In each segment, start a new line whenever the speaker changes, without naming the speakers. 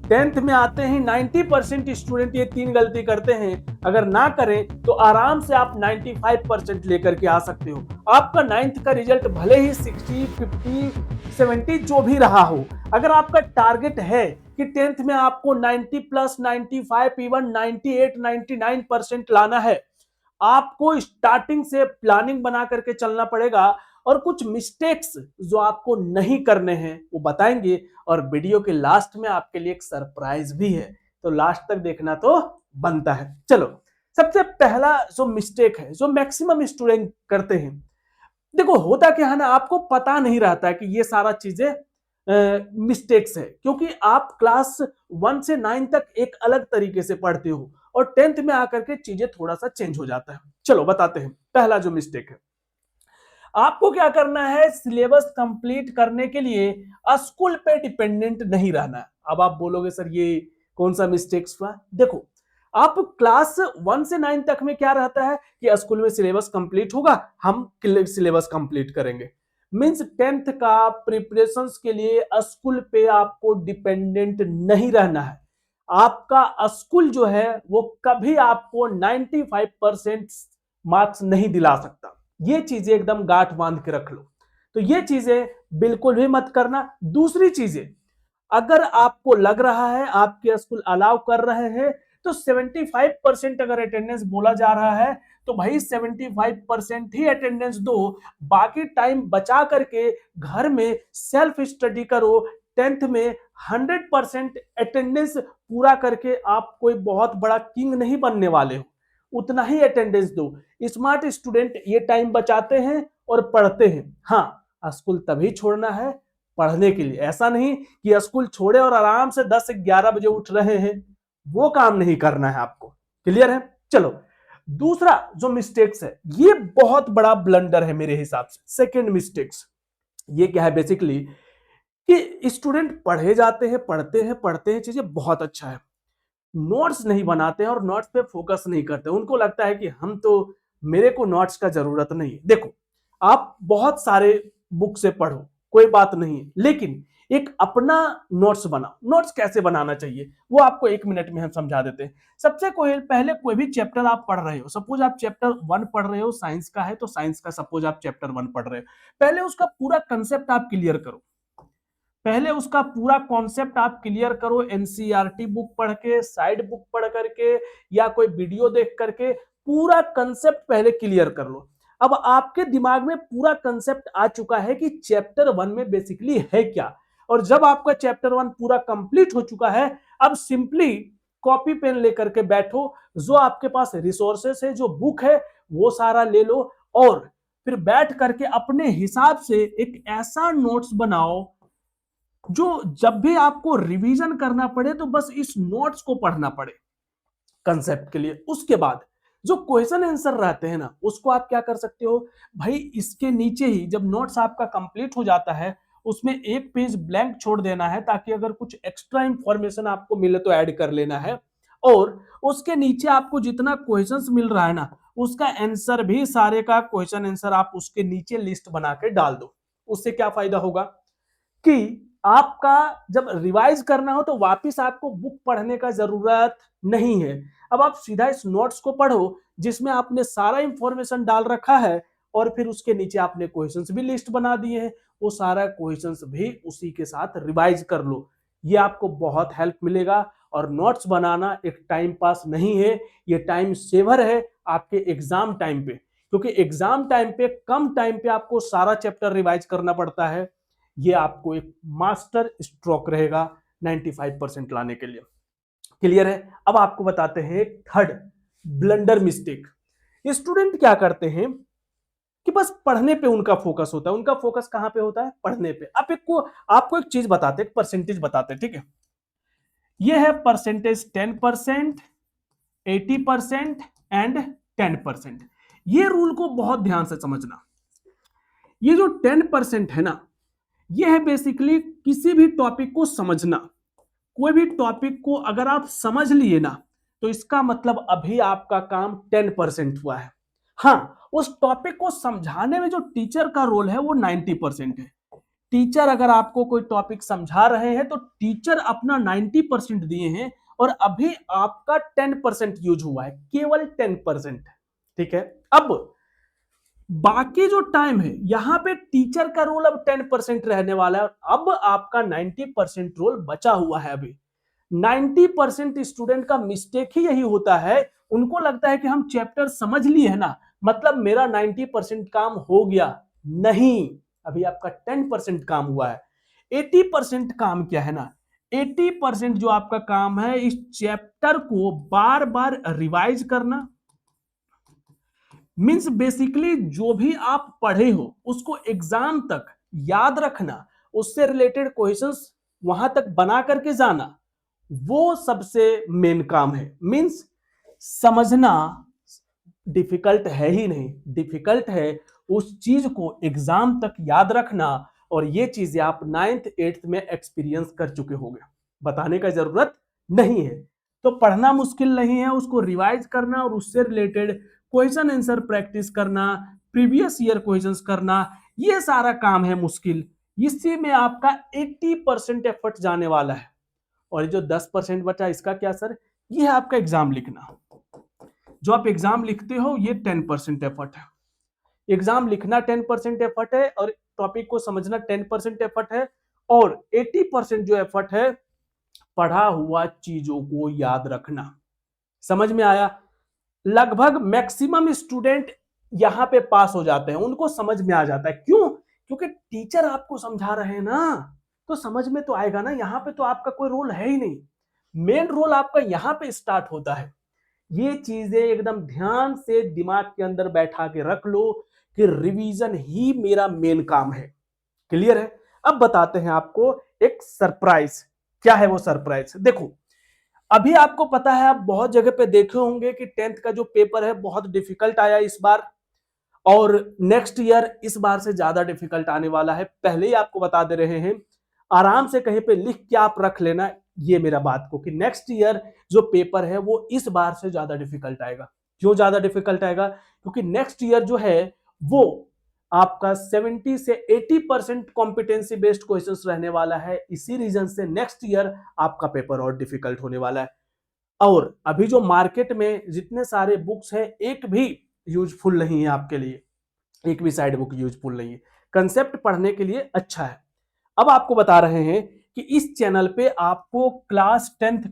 Tenth में आते ही 90% student ये तीन गलती करते हैं। अगर ना करें तो आराम से आप 95% लेकर के आ सकते हो। आपका नाइन्थ का रिजल्ट भले ही 60, 50, 70 जो भी रहा हो, अगर आपका टारगेट है कि टेंथ में आपको 90 प्लस 95 इवन 98, 99% लाना है, आपको स्टार्टिंग से प्लानिंग बना करके चलना पड़ेगा। और कुछ मिस्टेक्स जो आपको नहीं करने हैं वो बताएंगे, और वीडियो के लास्ट में आपके लिए एक सरप्राइज भी है, तो लास्ट तक देखना तो बनता है। चलो, सबसे पहला जो मिस्टेक है जो मैक्सिमम स्टूडेंट करते हैं, देखो होता क्या है ना, आपको पता नहीं रहता है कि ये सारा चीजें मिस्टेक्स है, क्योंकि आप क्लास 1 से 9 तक एक अलग तरीके से पढ़ते हो और टेंथ में आकर के चीजें थोड़ा सा चेंज हो जाता है। चलो बताते हैं। पहला जो मिस्टेक है, आपको क्या करना है, सिलेबस कंप्लीट करने के लिए स्कूल पे डिपेंडेंट नहीं रहना। अब आप बोलोगे सर ये कौन सा मिस्टेक्स हुआ? देखो, आप क्लास 1 से 9 तक में क्या रहता है कि स्कूल में सिलेबस कंप्लीट होगा, हम सिलेबस कंप्लीट करेंगे। मींस टेंथ का प्रिपरेशंस के लिए स्कूल पे आपको डिपेंडेंट नहीं रहना है। आपका स्कूल जो है वो कभी आपको 95% मार्क्स नहीं दिला सकता। ये चीजें एकदम गांठ बांध के रख लो। तो ये चीजें बिल्कुल भी मत करना। दूसरी चीजें, अगर आपको लग रहा है आपके स्कूल अलाउ कर रहे हैं तो 75% अगर अटेंडेंस बोला जा रहा है तो भाई 75% ही अटेंडेंस दो। बाकी टाइम बचा करके घर में सेल्फ स्टडी करो। टेंथ में 100% अटेंडेंस पूरा करके आप कोई बहुत बड़ा किंग नहीं बनने वाले हो, उतना ही अटेंडेंस दो। स्मार्ट स्टूडेंट ये टाइम बचाते हैं और पढ़ते हैं। हाँ, स्कूल तभी छोड़ना है पढ़ने के लिए, ऐसा नहीं कि स्कूल छोड़े और आराम से 10 से 11 बजे उठ रहे हैं, वो काम नहीं करना है आपको। क्लियर है? चलो, दूसरा जो मिस्टेक्स है, ये बहुत बड़ा ब्लंडर है मेरे हिसाब से। सेकंड मिस्टेक्स ये क्या है बेसिकली, कि स्टूडेंट पढ़े जाते हैं, पढ़ते हैं, चीजें बहुत अच्छा है, नोट्स नहीं बनाते हैं और नोट्स पे फोकस नहीं करते। उनको लगता है कि हम तो, मेरे को नोट्स का जरूरत नहीं है। देखो, आप बहुत सारे बुक से पढ़ो, कोई बात नहीं है, लेकिन एक अपना नोट्स बनाओ। नोट्स कैसे बनाना चाहिए वो आपको 1 मिनट में हम समझा देते हैं। सबसे पहले कोई भी चैप्टर आप पढ़ रहे हो, सपोज आप चैप्टर 1 पढ़ रहे हो, साइंस का है तो साइंस का सपोज आप चैप्टर 1 पढ़ रहे हो, पहले उसका पूरा कंसेप्ट आप क्लियर करो। पहले उसका पूरा कॉन्सेप्ट आप क्लियर करो, एनसीईआरटी बुक पढ़ के, साइड बुक पढ़ करके, या कोई वीडियो देख करके पूरा कंसेप्ट पहले क्लियर कर लो। अब आपके दिमाग में पूरा कंसेप्ट आ चुका है कि चैप्टर 1 में बेसिकली है क्या, और जब आपका चैप्टर 1 पूरा कंप्लीट हो चुका है, अब सिंपली कॉपी पेन लेकर के बैठो, जो आपके पास रिसोर्सेस है, जो बुक है, वो सारा ले लो, और फिर बैठ करके अपने हिसाब से एक ऐसा नोट्स बनाओ जो जब भी आपको रिवीजन करना पड़े तो बस इस नोट्स को पढ़ना पड़े कंसेप्ट के लिए। उसके बाद जो क्वेश्चन आंसर रहते हैं ना, उसको आप क्या कर सकते हो भाई, इसके नीचे ही जब नोट्स आपका कंप्लीट हो जाता है, उसमें एक पेज ब्लैंक छोड़ देना है, ताकि अगर कुछ एक्स्ट्रा इंफॉर्मेशन आपको मिले तो ऐड कर लेना है। और उसके नीचे आपको जितना क्वेश्चंस मिल रहा है ना, उसका आंसर भी, सारे का क्वेश्चन आंसर आप उसके नीचे लिस्ट बना के डाल दो। उससे क्या फायदा होगा कि आपका जब रिवाइज करना हो तो वापस आपको बुक पढ़ने का जरूरत नहीं है। अब आप सीधा इस नोट्स को पढ़ो जिसमें आपने सारा इंफॉर्मेशन डाल रखा है, और फिर उसके नीचे आपने क्वेश्चंस भी लिस्ट बना दिए हैं, वो सारा क्वेश्चंस भी उसी के साथ रिवाइज कर लो। ये आपको बहुत हेल्प मिलेगा। और नोट्स बनाना एक टाइम पास नहीं है, ये टाइम सेवर है आपके एग्जाम टाइम पे, क्योंकि एग्जाम टाइम पे कम टाइम पे आपको सारा चैप्टर रिवाइज करना पड़ता है। ये आपको एक मास्टर स्ट्रोक रहेगा 95% लाने के लिए। क्लियर है? अब आपको बताते हैं थर्ड ब्लंडर मिस्टेक। स्टूडेंट क्या करते हैं कि बस पढ़ने पे उनका फोकस होता है। उनका फोकस कहां पे होता है? पढ़ने पे। आप आपको एक चीज बताते हैं, एक परसेंटेज बताते हैं, ठीक है? ये है परसेंटेज 10%, 80% एंड 10%। ये रूल को बहुत ध्यान से समझना। ये जो 10% है ना, ये है बेसिकली किसी भी टॉपिक को समझना। कोई भी टॉपिक को अगर आप समझ लिए ना, तो इसका मतलब अभी आपका काम 10% हुआ है। हाँ, उस टॉपिक को समझाने में जो टीचर का रोल है वो 90% है। टीचर अगर आपको कोई टॉपिक समझा रहे हैं तो टीचर अपना 90% दिए हैं और अभी आपका 10% यूज हुआ है, केवल 10%। ठीक है, अब बाकी जो टाइम है यहां पे टीचर का रोल अब 10% रहने वाला है। अब आपका 90% रोल बचा हुआ है। अभी 90% स्टूडेंट का मिस्टेक ही यही होता है, उनको लगता है कि हम चैप्टर समझ लिए है ना, मतलब मेरा 90% काम हो गया। नहीं, अभी आपका 10% काम हुआ है। 80% काम क्या है ना, 80% जो आपका काम है इस चैप्टर को बार बार रिवाइज करना। मींस बेसिकली जो भी आप पढ़े हो उसको एग्जाम तक याद रखना, उससे रिलेटेड क्वेश्चंस वहां तक बना करके जाना, वो सबसे मेन काम है। मींस समझना डिफिकल्ट है ही नहीं, डिफिकल्ट है उस चीज को एग्जाम तक याद रखना। और ये चीजें आप 9th 8th में एक्सपीरियंस कर चुके होंगे, बताने का जरूरत नहीं है। तो पढ़ना मुश्किल नहीं है, उसको रिवाइज करना और उससे रिलेटेड क्वेश्चन आंसर प्रैक्टिस करना, प्रीवियस ईयर क्वेश्चंस करना, ये सारा काम है मुश्किल। इसी में आपका 80% एफर्ट जाने वाला है। और ये जो 10% बचा इसका क्या सर, ये है आपका एग्जाम लिखना। जो आप एग्जाम लिखते हो ये 10% एफर्ट है। एग्जाम लिखना 10% एफर्ट है और टॉपिक को समझना 10% एफर्ट है। और 80% जो एफर्ट है पढ़ा हुआ चीजों को याद रखना। समझ में आया? लगभग मैक्सिमम स्टूडेंट यहां पे पास हो जाते हैं, उनको समझ में आ जाता है। क्यों? क्योंकि टीचर आपको समझा रहे हैं ना, तो समझ में तो आएगा ना। यहां पे तो आपका कोई रोल है ही नहीं, मेन रोल आपका यहां पे स्टार्ट होता है। ये चीजें एकदम ध्यान से दिमाग के अंदर बैठा के रख लो कि रिवीजन ही मेरा मेन काम है। क्लियर है? अब बताते हैं आपको एक सरप्राइज। क्या है वो सरप्राइज? देखो, अभी आपको पता है, आप बहुत जगह पे देखे होंगे कि 10th का जो पेपर है बहुत डिफिकल्ट आया इस बार, और नेक्स्ट ईयर इस बार से ज्यादा डिफिकल्ट आने वाला है। पहले ही आपको बता दे रहे हैं, आराम से कहीं पे लिख के आप रख लेना ये मेरा बात को, कि नेक्स्ट ईयर जो पेपर है वो इस बार से ज्यादा डिफिकल्ट आएगा। क्यों ज्यादा डिफिकल्ट आएगा? क्योंकि नेक्स्ट ईयर जो है वो आपका 70 से 80% कॉम्पिटेंसी बेस्ड क्वेश्चंस रहने वाला है। इसी रीजन से नेक्स्ट ईयर आपका पेपर और डिफिकल्ट होने वाला है। और अभी जो मार्केट में जितने सारे बुक्स हैं एक भी यूजफुल नहीं है आपके लिए, एक भी साइड बुक यूजफुल नहीं है। कंसेप्ट पढ़ने के लिए अच्छा है। अब आपको बता रहे हैं कि इस चैनल पे आपको क्लास टेंथ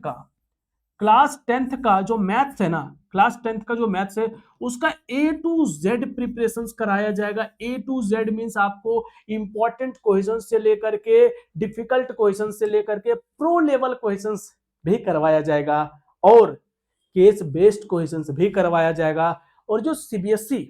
का जो मैथ्स है ना, क्लास 10th का जो मैथ्स है उसका A to Z प्रिपरेशन कराया जाएगा। A to Z मींस आपको इंपॉर्टेंट क्वेश्चन से लेकर के डिफिकल्ट क्वेश्चन से लेकर के प्रो लेवल क्वेश्चंस भी करवाया जाएगा और केस बेस्ड क्वेश्चंस भी करवाया जाएगा। और जो सीबीएसई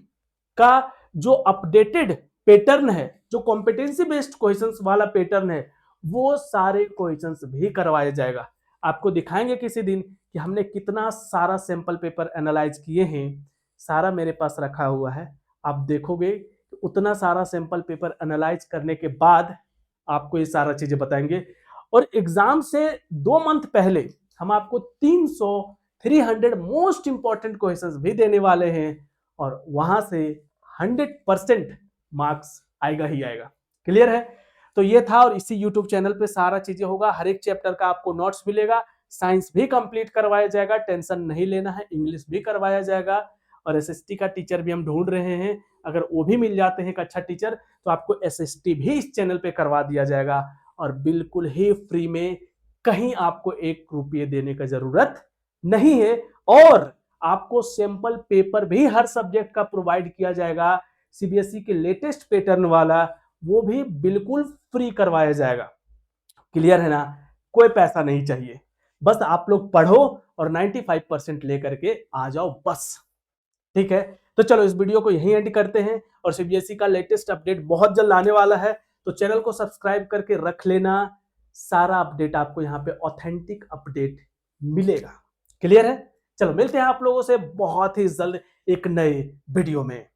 का जो अपडेटेड पैटर्न है, जो कॉम्पिटेंसी बेस्ड क्वेश्चंस वाला पैटर्न है, वो सारे क्वेश्चंस भी करवाया जाएगा। आपको दिखाएंगे किसी दिन कि हमने कितना सारा सैंपल पेपर एनालाइज किए हैं। सारा मेरे पास रखा हुआ है, आप देखोगे उतना सारा सैंपल पेपर एनालाइज करने के बाद आपको ये सारा चीजें बताएंगे। और एग्जाम से 2 मंथ पहले हम आपको 300 मोस्ट इंपॉर्टेंट क्वेश्चंस भी देने वाले हैं और वहां से 100% मार्क्स आएगा ही आएगा। क्लियर है? तो ये था, और इसी यूट्यूब चैनल पे सारा चीजें होगा। हर एक चैप्टर का आपको नोट्स मिलेगा, साइंस भी कंप्लीट करवाया जाएगा, टेंशन नहीं लेना है, इंग्लिश भी करवाया जाएगा। और एसएसटी का टीचर भी हम ढूंढ रहे हैं, अगर वो भी मिल जाते हैं एक अच्छा टीचर तो आपको एसएसटी भी इस चैनल पे करवा दिया जाएगा और बिल्कुल ही फ्री में। कहीं आपको 1 रुपये देने का जरूरत नहीं है। और आपको सैंपल पेपर भी हर सब्जेक्ट का प्रोवाइड किया जाएगा, सीबीएसई के लेटेस्ट पैटर्न वाला, वो भी बिल्कुल फ्री करवाया जाएगा। क्लियर है ना? कोई पैसा नहीं चाहिए, बस आप लोग पढ़ो और 95% लेकर के आ जाओ बस। ठीक है, तो चलो इस वीडियो को यहीं एंड करते हैं। और सीबीएसई का लेटेस्ट अपडेट बहुत जल्द आने वाला है, तो चैनल को सब्सक्राइब करके रख लेना। सारा अपडेट आपको यहाँ पे ऑथेंटिक अपडेट मिलेगा। क्लियर है? चलो मिलते हैं आप लोगों से बहुत ही जल्द एक नए वीडियो में।